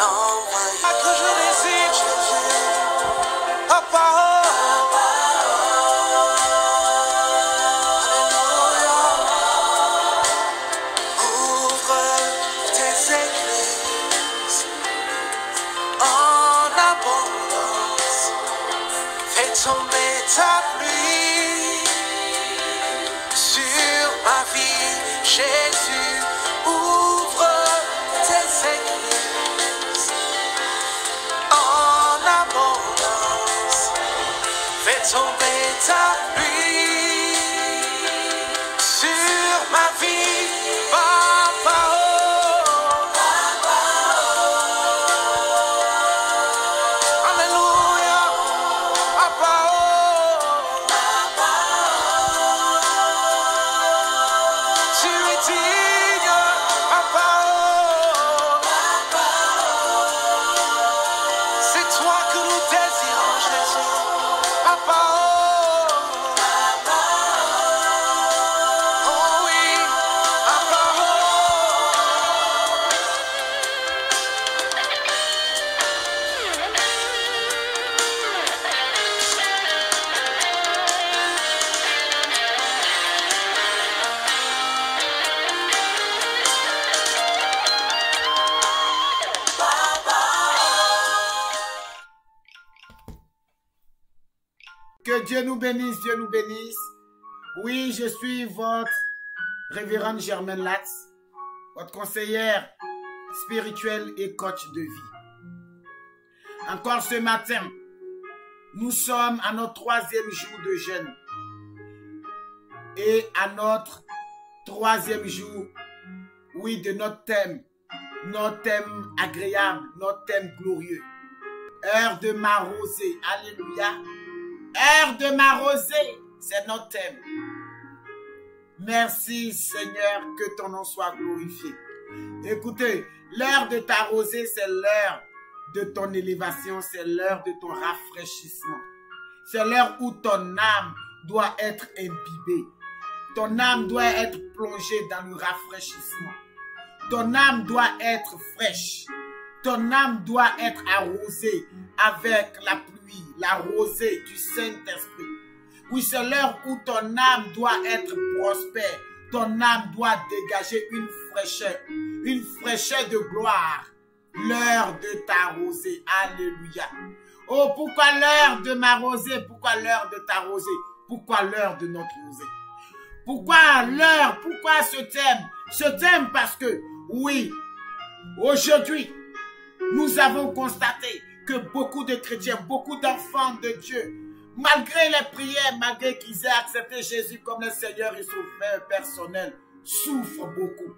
que je désire, ta parole. Alléluia. Ouvre tes églises en abondance. Fais tomber ta pluie sur ma vie, Jésus. Ouvre tes églises en abondance. Fais tomber ta pluie sur ma vie, Papa. Alléluia, Papa. Tu es digne, Papa. C'est toi que nous désirons, Jésus. Papa. Oh oui, Papa. Que Dieu nous bénisse, Dieu nous bénisse. Oui, je suis votre révérende Germaine Latz, votre conseillère spirituelle et coach de vie. Encore ce matin, nous sommes à notre 3e jour de jeûne et à notre 3e jour, oui, de notre thème agréable, notre thème glorieux. Heure de ma rosée, alléluia. Heure de ma rosée, c'est notre thème. Merci Seigneur, que ton nom soit glorifié. Écoutez, l'heure de ta rosée, c'est l'heure de ton élévation, c'est l'heure de ton rafraîchissement. C'est l'heure où ton âme doit être imbibée. Ton âme doit être plongée dans le rafraîchissement. Ton âme doit être fraîche. Ton âme doit être arrosée avec la pluie, la rosée du Saint-Esprit. Oui, c'est l'heure où ton âme doit être prospère. Ton âme doit dégager une fraîcheur de gloire. L'heure de ta rosée. Alléluia. Oh, pourquoi l'heure de ma rosée? Pourquoi l'heure de ta rosée? Pourquoi l'heure de notre rosée? Pourquoi l'heure? Pourquoi ce thème? Ce thème parce que, oui, aujourd'hui, nous avons constaté que beaucoup de chrétiens, beaucoup d'enfants de Dieu, malgré les prières, malgré qu'ils aient accepté Jésus comme le Seigneur et Sauveur personnel, souffrent beaucoup.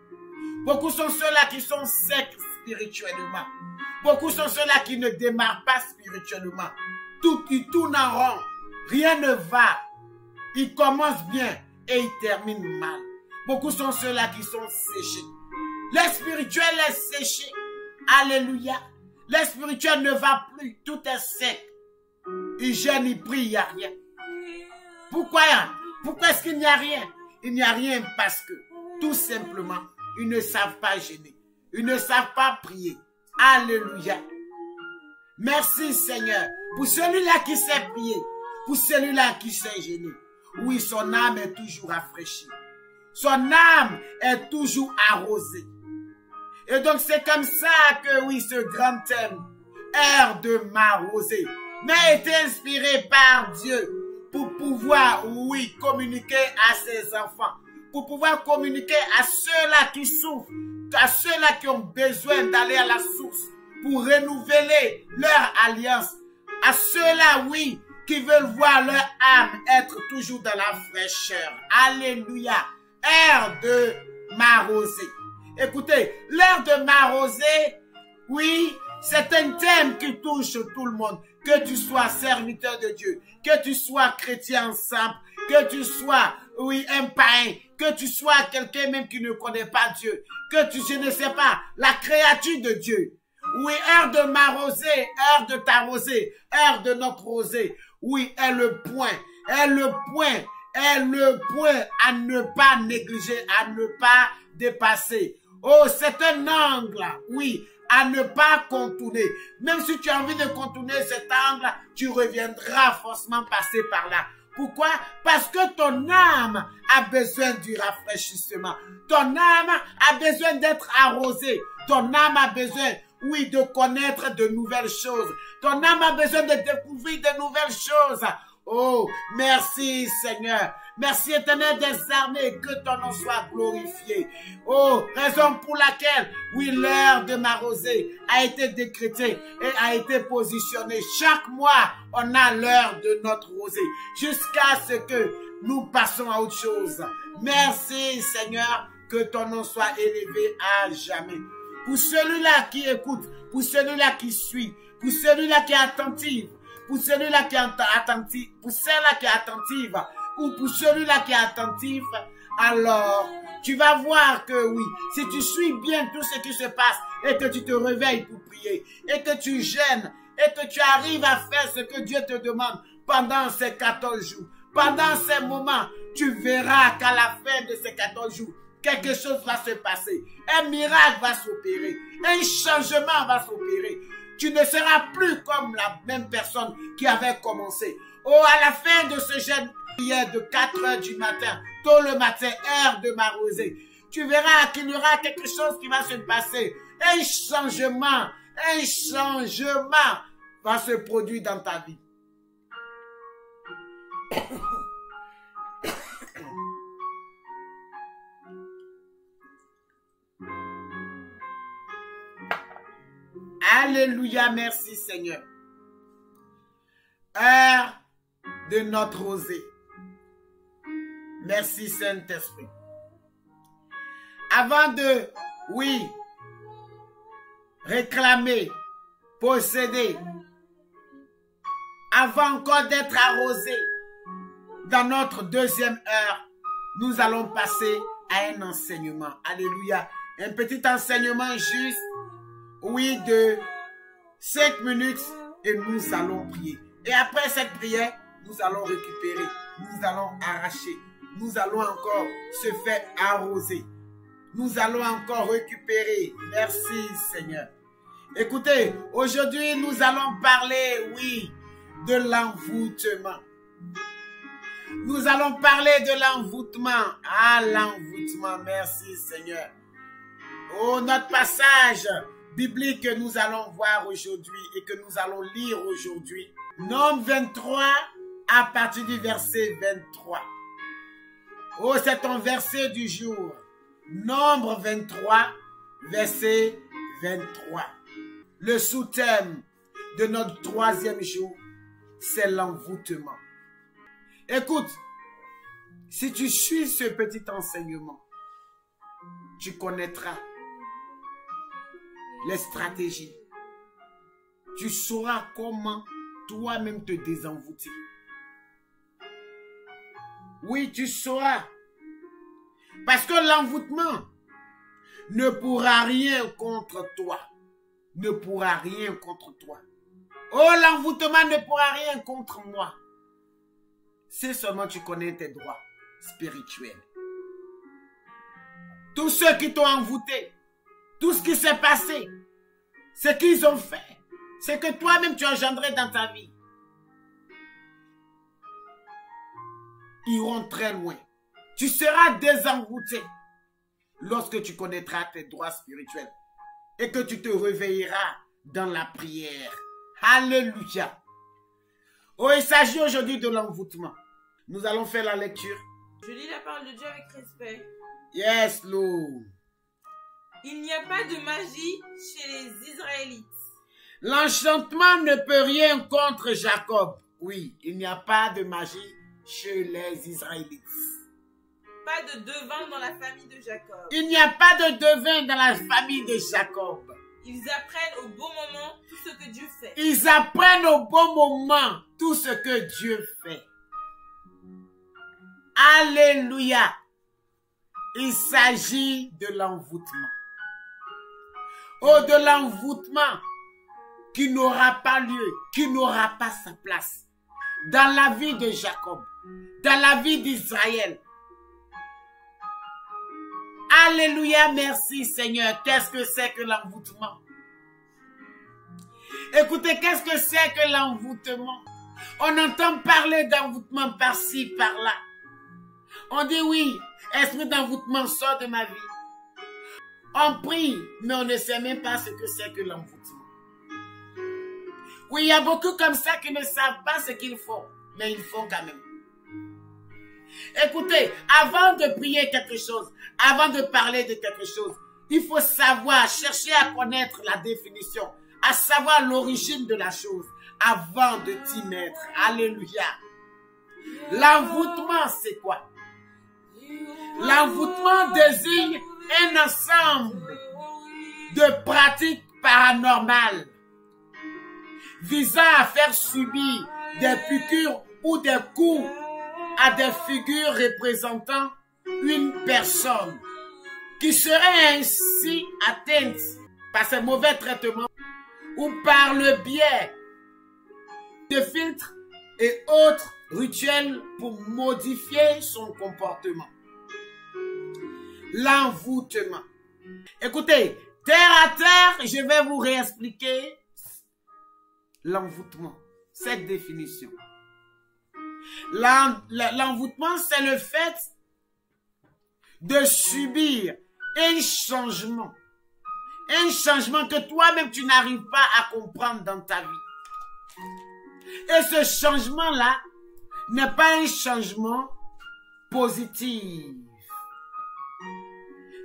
Beaucoup sont ceux-là qui sont secs spirituellement. Beaucoup sont ceux-là qui ne démarrent pas spirituellement. Ils tournent en rond. Rien ne va. Ils commencent bien et ils terminent mal. Beaucoup sont ceux-là qui sont séchés. Le spirituel est séché. Alléluia. Le spirituel ne va plus. Tout est sec. Ils jeûnent, ils prient, il n'y a rien. Pourquoi? Pourquoi est-ce qu'il n'y a rien? Il n'y a rien parce que, tout simplement, ils ne savent pas jeûner. Ils ne savent pas prier. Alléluia. Merci Seigneur. Pour celui-là qui sait prier. Pour celui-là qui sait jeûner. Oui, son âme est toujours rafraîchie. Son âme est toujours arrosée. Et donc c'est comme ça que, oui, ce grand thème, heure de ma rosée, m'a été inspiré par Dieu pour pouvoir, oui, communiquer à ses enfants, pour pouvoir communiquer à ceux-là qui souffrent, à ceux-là qui ont besoin d'aller à la source pour renouveler leur alliance, à ceux-là, oui, qui veulent voir leur âme être toujours dans la fraîcheur. Alléluia. Heure de ma rosée. Écoutez, l'heure de ma rosée, oui, c'est un thème qui touche tout le monde. Que tu sois serviteur de Dieu, que tu sois chrétien simple, que tu sois, oui, un païen, que tu sois quelqu'un même qui ne connaît pas Dieu, que tu, je ne sais pas, la créature de Dieu. Oui, heure de ma rosée, heure de ta rosée, heure de notre rosée. Oui, est le point, est le point à ne pas négliger, à ne pas dépasser. Oh, c'est un angle, oui, à ne pas contourner. Même si tu as envie de contourner cet angle, tu reviendras forcément passer par là. Pourquoi? Parce que ton âme a besoin du rafraîchissement. Ton âme a besoin d'être arrosée. Ton âme a besoin, oui, de connaître de nouvelles choses. Ton âme a besoin de découvrir de nouvelles choses. Oh, merci Seigneur. Merci Éternel des armées, que ton nom soit glorifié. Oh, raison pour laquelle, oui, l'heure de ma rosée a été décrétée et a été positionnée. Chaque mois, on a l'heure de notre rosée jusqu'à ce que nous passons à autre chose. Merci Seigneur, que ton nom soit élevé à jamais. Pour celui-là qui écoute, pour celui-là qui suit, pour celui-là qui est attentif, pour celui-là qui est attentif, pour celle-là qui est attentive, ou pour celui-là qui est attentif, alors tu vas voir que oui, si tu suis bien tout ce qui se passe et que tu te réveilles pour prier et que tu gênes et que tu arrives à faire ce que Dieu te demande pendant ces 14 jours, pendant ces moments, tu verras qu'à la fin de ces 14 jours, quelque chose va se passer, un miracle va s'opérer, un changement va s'opérer. Tu ne seras plus comme la même personne qui avait commencé. Oh, à la fin de ce jeûne prière de 4 heures du matin, tôt le matin, heure de ma rosée, tu verras qu'il y aura quelque chose qui va se passer. Un changement va se produire dans ta vie. Alléluia, merci Seigneur. Heure de notre rosée. Merci Saint-Esprit. Avant de, oui, réclamer, posséder, avant encore d'être arrosé, dans notre deuxième heure, nous allons passer à un enseignement. Alléluia. Un petit enseignement juste, oui, de 5 minutes et nous allons prier. Et après cette prière, nous allons récupérer, nous allons arracher, nous allons encore se faire arroser. Nous allons encore récupérer. Merci Seigneur. Écoutez, aujourd'hui nous allons parler, oui, de l'envoûtement. Nous allons parler de l'envoûtement. Ah, l'envoûtement, merci Seigneur. Oh, notre passage biblique que nous allons voir aujourd'hui et que nous allons lire aujourd'hui. Nombre 23 à partir du verset 23. Oh, c'est ton verset du jour. Nombre 23, verset 23. Le sous-thème de notre troisième jour, c'est l'envoûtement. Écoute, si tu suis ce petit enseignement, tu connaîtras les stratégies. Tu sauras comment toi-même te désenvoûter. Oui, tu sauras. Parce que l'envoûtement ne pourra rien contre toi. Ne pourra rien contre toi. Oh, l'envoûtement ne pourra rien contre moi. Si seulement tu connais tes droits spirituels. Tous ceux qui t'ont envoûté, tout ce qui s'est passé, ce qu'ils ont fait, c'est que toi-même tu as engendré dans ta vie. Ils iront très loin. Tu seras désenvoûté lorsque tu connaîtras tes droits spirituels et que tu te réveilleras dans la prière. Alléluia. Oh, il s'agit aujourd'hui de l'envoûtement. Nous allons faire la lecture. Je lis la parole de Dieu avec respect. Yes, Lord. Il n'y a pas de magie chez les Israélites. L'enchantement ne peut rien contre Jacob. Oui, il n'y a pas de magie chez les Israélites. Pas de devin dans la famille de Jacob. Il n'y a pas de devin dans la famille de Jacob. Ils apprennent au bon moment tout ce que Dieu fait. Ils apprennent au bon moment tout ce que Dieu fait. Alléluia. Il s'agit de l'envoûtement. Oh, de l'envoûtement qui n'aura pas lieu, qui n'aura pas sa place dans la vie de Jacob, dans la vie d'Israël. Alléluia, merci Seigneur. Qu'est-ce que c'est que l'envoûtement? Écoutez, qu'est-ce que c'est que l'envoûtement? On entend parler d'envoûtement par-ci, par-là. On dit oui, esprit d'envoûtement sort de ma vie. On prie, mais on ne sait même pas ce que c'est que l'envoûtement. Oui, il y a beaucoup comme ça qui ne savent pas ce qu'ils font, mais ils font quand même. Écoutez, avant de prier quelque chose, avant de parler de quelque chose, il faut savoir, chercher à connaître la définition, à savoir l'origine de la chose, avant de t'y mettre. Alléluia. L'envoûtement, c'est quoi? L'envoûtement désigne un ensemble de pratiques paranormales visant à faire subir des piqûres ou des coups à des figures représentant une personne qui serait ainsi atteinte par ces mauvais traitements ou par le biais de filtres et autres rituels pour modifier son comportement. L'envoûtement. Écoutez, terre à terre, je vais vous réexpliquer l'envoûtement, cette définition. L'envoûtement, c'est le fait de subir un changement que toi-même tu n'arrives pas à comprendre dans ta vie. Et ce changement-là n'est pas un changement positif.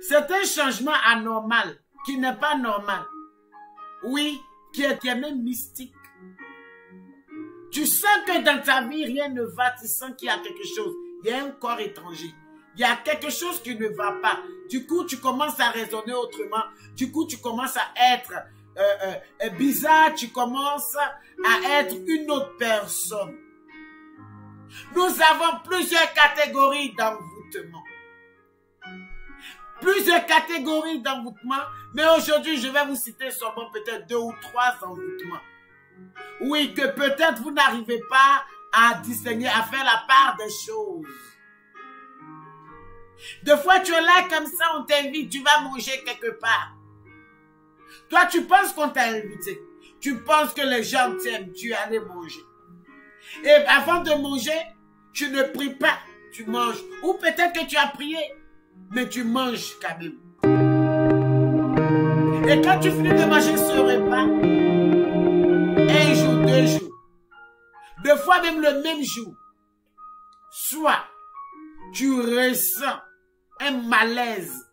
C'est un changement anormal, qui n'est pas normal. Oui, qui est même mystique. Tu sens que dans ta vie, rien ne va, tu sens qu'il y a quelque chose. Il y a un corps étranger. Il y a quelque chose qui ne va pas. Du coup, tu commences à raisonner autrement. Du coup, tu commences à être bizarre. Tu commences à être une autre personne. Nous avons plusieurs catégories d'envoûtement. Plusieurs catégories d'envoûtement. Mais aujourd'hui, je vais vous citer seulement peut-être 2 ou 3 envoûtements. Oui, que peut-être vous n'arrivez pas à distinguer, à faire la part des choses. Des fois, tu es là comme ça, on t'invite, tu vas manger quelque part. Toi, tu penses qu'on t'a invité. Tu penses que les gens t'aiment, tu es allé manger. Et avant de manger, tu ne pries pas, tu manges. Ou peut-être que tu as prié, mais tu manges quand même. Et quand tu finis de manger ce repas, 1 jour, 2 jours, 2 fois même le même jour, soit tu ressens un malaise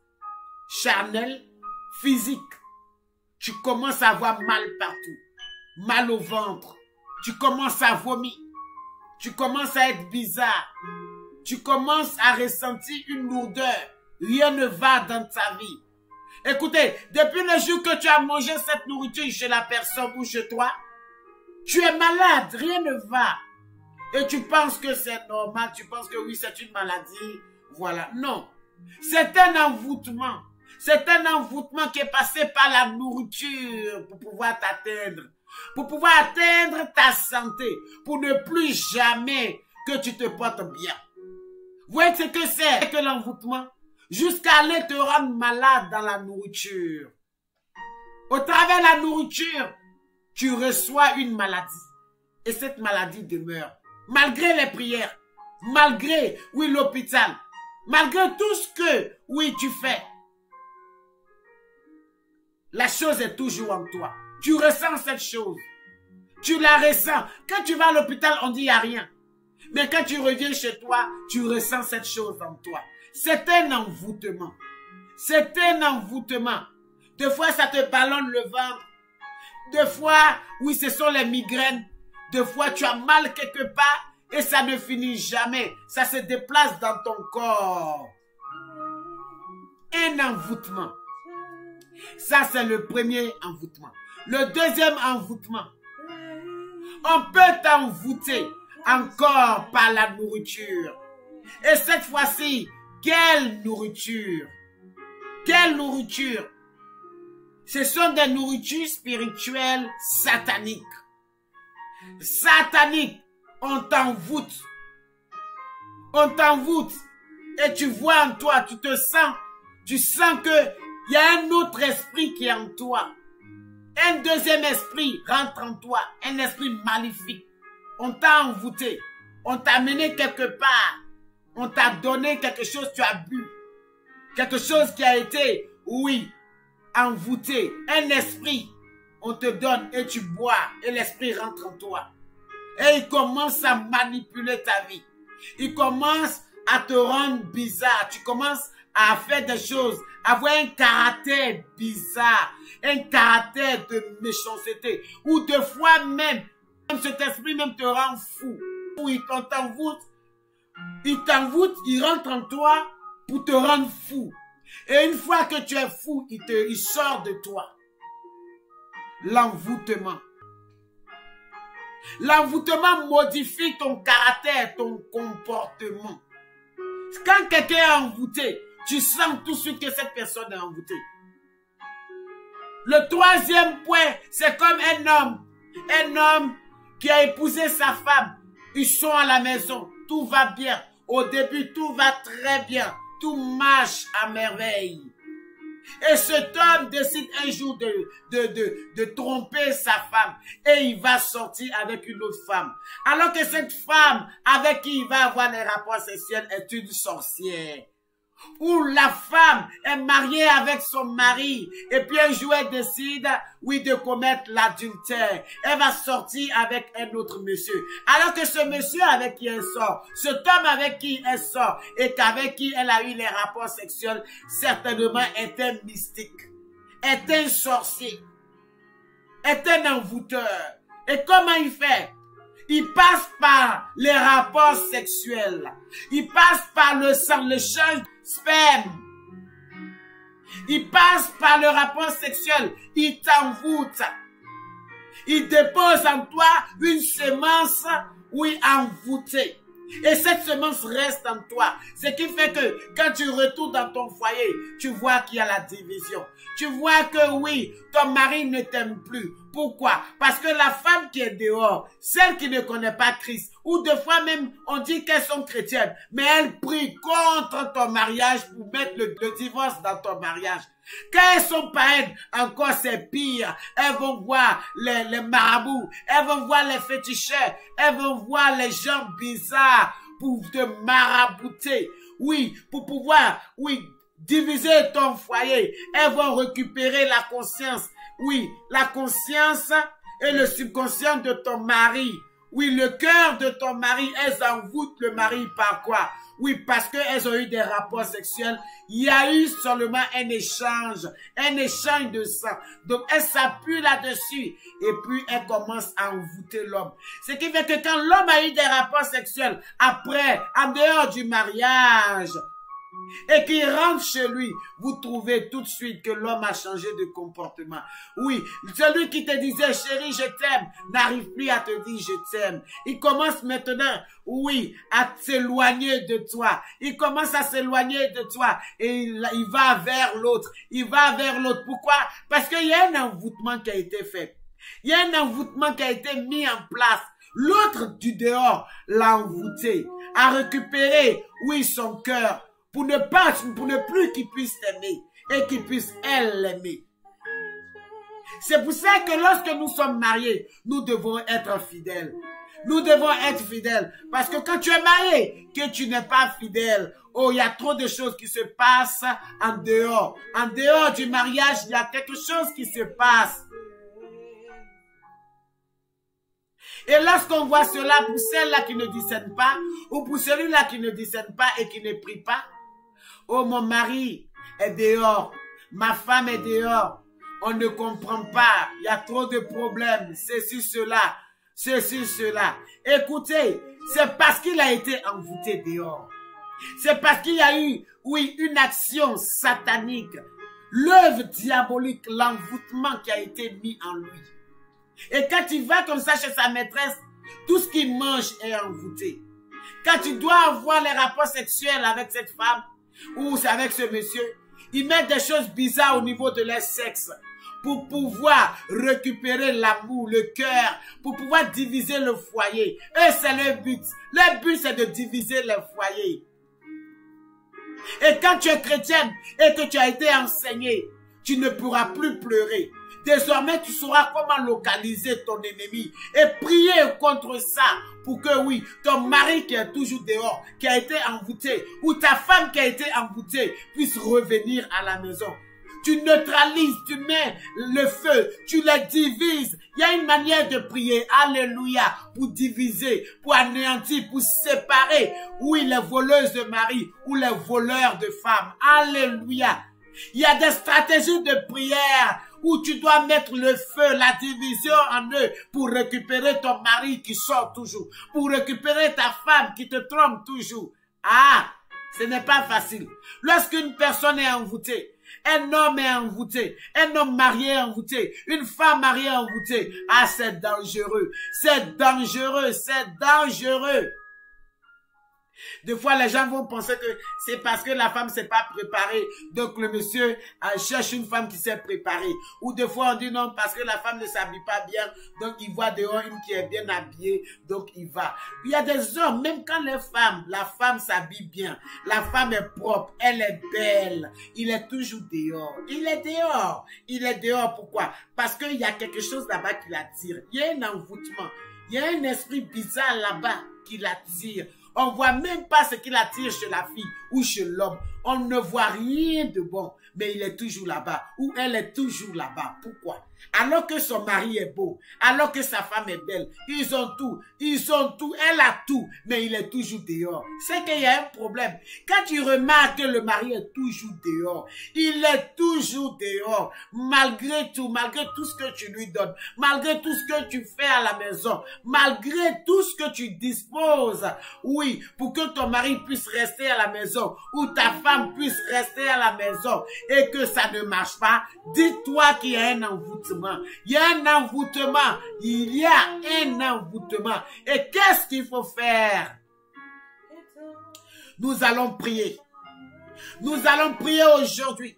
charnel, physique, tu commences à avoir mal partout, mal au ventre, tu commences à vomir, tu commences à être bizarre, tu commences à ressentir une lourdeur, rien ne va dans ta vie. Écoutez, depuis le jour que tu as mangé cette nourriture chez la personne ou chez toi, tu es malade, rien ne va. Et tu penses que c'est normal, tu penses que oui, c'est une maladie. Voilà, non. C'est un envoûtement. C'est un envoûtement qui est passé par la nourriture pour pouvoir t'atteindre. Pour pouvoir atteindre ta santé. Pour ne plus jamais que tu te portes bien. Vous voyez ce que c'est que l'envoûtement? Jusqu'à aller te rendre malade dans la nourriture. Au travers de la nourriture, tu reçois une maladie. Et cette maladie demeure. Malgré les prières, malgré, oui, l'hôpital, malgré tout ce que, oui, tu fais, la chose est toujours en toi. Tu ressens cette chose. Tu la ressens. Quand tu vas à l'hôpital, on dit il n'y a rien. Mais quand tu reviens chez toi, tu ressens cette chose en toi. C'est un envoûtement. C'est un envoûtement. Des fois, ça te ballonne le ventre. Des fois, oui, ce sont les migraines. Des fois, tu as mal quelque part et ça ne finit jamais. Ça se déplace dans ton corps. Un envoûtement. Ça, c'est le premier envoûtement. Le deuxième envoûtement. On peut t'envoûter encore par la nourriture. Et cette fois-ci, quelle nourriture? Quelle nourriture? Ce sont des nourritures spirituelles sataniques. Satanique, on t'envoûte. On t'envoûte. Et tu vois en toi, tu sens que il y a un autre esprit qui est en toi. Un deuxième esprit rentre en toi, un esprit maléfique. On t'a envoûté, on t'a mené quelque part, on t'a donné quelque chose, tu as bu. Quelque chose qui a été, oui, envoûté. Un esprit, on te donne et tu bois et l'esprit rentre en toi. Et il commence à manipuler ta vie. Il commence à te rendre bizarre. Tu commences à faire des choses, à avoir un caractère bizarre, un caractère de méchanceté. Ou de fois même cet esprit même te rend fou. Ou il t'envoûte, il rentre en toi pour te rendre fou. Et une fois que tu es fou, il sort de toi. L'envoûtement. L'envoûtement modifie ton caractère, ton comportement. Quand quelqu'un est envoûté, tu sens tout de suite que cette personne est envoûtée. Le troisième point, c'est comme un homme qui a épousé sa femme. Ils sont à la maison, tout va bien. Au début, tout va très bien. Tout marche à merveille. Et cet homme décide un jour de tromper sa femme. Et il va sortir avec une autre femme. Alors que cette femme avec qui il va avoir les rapports sexuels est une sorcière. Ou la femme est mariée avec son mari. Et puis un jour elle décide, oui, de commettre l'adultère. Elle va sortir avec un autre monsieur. Alors que ce monsieur avec qui elle sort, cet homme avec qui elle sort et qu'avec qui elle a eu les rapports sexuels, certainement est un mystique, est un sorcier, est un envoûteur. Et comment il fait? Il passe par les rapports sexuels. Il passe par le sang, le sang, sperme. Il passe par le rapport sexuel. Il t'envoûte. Il dépose en toi une semence, oui, envoûtée. Et cette semence reste en toi. Ce qui fait que quand tu retournes dans ton foyer, tu vois qu'il y a la division. Tu vois que oui, ton mari ne t'aime plus. Pourquoi? Parce que la femme qui est dehors, celle qui ne connaît pas Christ, ou deux fois même on dit qu'elles sont chrétiennes, mais elles prient contre ton mariage pour mettre le divorce dans ton mariage. Quand elles sont païennes, encore c'est pire. Elles vont voir les marabouts, elles vont voir les féticheurs, elles vont voir les gens bizarres pour te marabouter. Oui, pour pouvoir, oui, diviser ton foyer. Elles vont récupérer la conscience. Oui, la conscience et le subconscient de ton mari. Oui, le cœur de ton mari, elles envoûtent le mari par quoi? Oui, parce qu'elles ont eu des rapports sexuels. Il y a eu seulement un échange de sang. Donc, elles s'appuient là-dessus et puis elles commencent à envoûter l'homme. Ce qui fait que quand l'homme a eu des rapports sexuels, après, en dehors du mariage, et qu'il rentre chez lui, vous trouvez tout de suite que l'homme a changé de comportement. Oui, celui qui te disait, chérie, je t'aime, n'arrive plus à te dire, je t'aime. Il commence maintenant, oui, à s'éloigner de toi. Il commence à s'éloigner de toi et il va vers l'autre. Il va vers l'autre. Pourquoi? Parce qu'il y a un envoûtement qui a été fait. Il y a un envoûtement qui a été mis en place. L'autre du dehors l'a envoûté, a récupéré, oui, son cœur, pour ne plus qu'il puisse t'aimer et qu'il puisse elle l'aimer. C'est pour ça que lorsque nous sommes mariés, nous devons être fidèles. Nous devons être fidèles. Parce que quand tu es marié, que tu n'es pas fidèle, oh, il y a trop de choses qui se passent en dehors. En dehors du mariage, il y a quelque chose qui se passe. Et lorsqu'on voit cela pour celle-là qui ne discerne pas, ou pour celui-là qui ne discerne pas et qui ne prie pas, oh, mon mari est dehors, ma femme est dehors, on ne comprend pas, il y a trop de problèmes, ceci, cela. Écoutez, c'est parce qu'il a été envoûté dehors. C'est parce qu'il y a eu, oui, une action satanique, l'œuvre diabolique, l'envoûtement qui a été mis en lui. Et quand il va comme ça chez sa maîtresse, tout ce qu'il mange est envoûté. Quand tu dois avoir les rapports sexuels avec cette femme, ou avec ce monsieur, ils mettent des choses bizarres au niveau de leur sexe pour pouvoir récupérer l'amour, le cœur, pour pouvoir diviser le foyer. Et c'est leur but. Leur but, c'est de diviser le foyer. Et quand tu es chrétienne et que tu as été enseignée, tu ne pourras plus pleurer. Désormais, tu sauras comment localiser ton ennemi et prier contre ça pour que, oui, ton mari qui est toujours dehors, qui a été envoûté, ou ta femme qui a été envoûtée, puisse revenir à la maison. Tu neutralises, tu mets le feu, tu les divises. Il y a une manière de prier, alléluia, pour diviser, pour anéantir, pour séparer, oui, les voleuses de mari ou les voleurs de femmes, alléluia. Il y a des stratégies de prière où tu dois mettre le feu, la division en eux pour récupérer ton mari qui sort toujours, pour récupérer ta femme qui te trompe toujours. Ah, ce n'est pas facile. Lorsqu'une personne est envoûtée, un homme est envoûté, un homme marié est envoûté, une femme mariée est envoûtée, ah, c'est dangereux, c'est dangereux, c'est dangereux. Des fois, les gens vont penser que c'est parce que la femme s'est pas préparée. Donc, le monsieur cherche une femme qui s'est préparée. Ou des fois, on dit non, parce que la femme ne s'habille pas bien. Donc, il voit dehors une qui est bien habillée. Donc, il va. Il y a des hommes, même quand la femme s'habille bien. La femme est propre, elle est belle. Il est toujours dehors. Il est dehors. Il est dehors. Pourquoi? Parce qu'il y a quelque chose là-bas qui l'attire. Il y a un envoûtement. Il y a un esprit bizarre là-bas qui l'attire. On ne voit même pas ce qu'il attire chez la fille ou chez l'homme. On ne voit rien de bon, mais il est toujours là-bas ou elle est toujours là-bas. Pourquoi? Alors que son mari est beau, alors que sa femme est belle, ils ont tout, elle a tout, mais il est toujours dehors. C'est qu'il y a un problème. Quand tu remarques que le mari est toujours dehors, il est toujours dehors, malgré tout ce que tu lui donnes, malgré tout ce que tu fais à la maison, malgré tout ce que tu disposes, oui, pour que ton mari puisse rester à la maison, ou ta femme puisse rester à la maison, et que ça ne marche pas, dis-toi qu'il y a un envoûtement. Il y a un envoûtement. Il y a un envoûtement. Et qu'est-ce qu'il faut faire? Nous allons prier. Nous allons prier aujourd'hui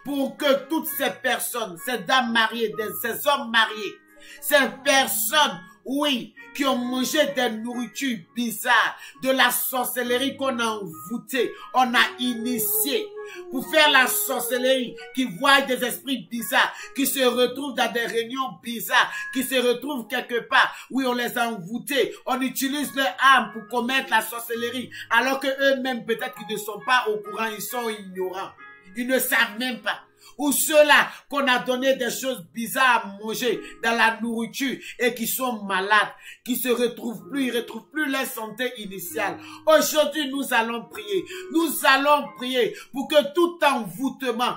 pour que toutes ces personnes, ces dames mariées, ces hommes mariés, ces personnes, oui, qui ont mangé des nourritures bizarres, de la sorcellerie qu'on a envoûtée, on a initié pour faire la sorcellerie, qui voient des esprits bizarres, qui se retrouvent dans des réunions bizarres, qui se retrouvent quelque part, oui, on les a envoûtés, on utilise leur âme pour commettre la sorcellerie, alors que eux-mêmes, peut-être qu'ils ne sont pas au courant, ils sont ignorants, ils ne savent même pas. Ou ceux-là qu'on a donné des choses bizarres à manger dans la nourriture et qui sont malades, qui se retrouvent plus, ils retrouvent plus leur santé initiale. Aujourd'hui, nous allons prier. Nous allons prier pour que tout envoûtement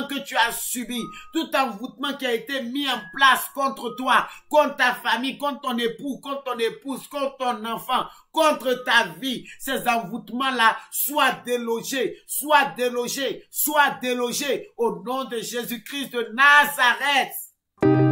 que tu as subi, tout envoûtement qui a été mis en place contre toi, contre ta famille, contre ton époux, contre ton épouse, contre ton enfant, contre ta vie, ces envoûtements-là soient délogés, soient délogés, soient délogés au nom de Jésus-Christ de Nazareth.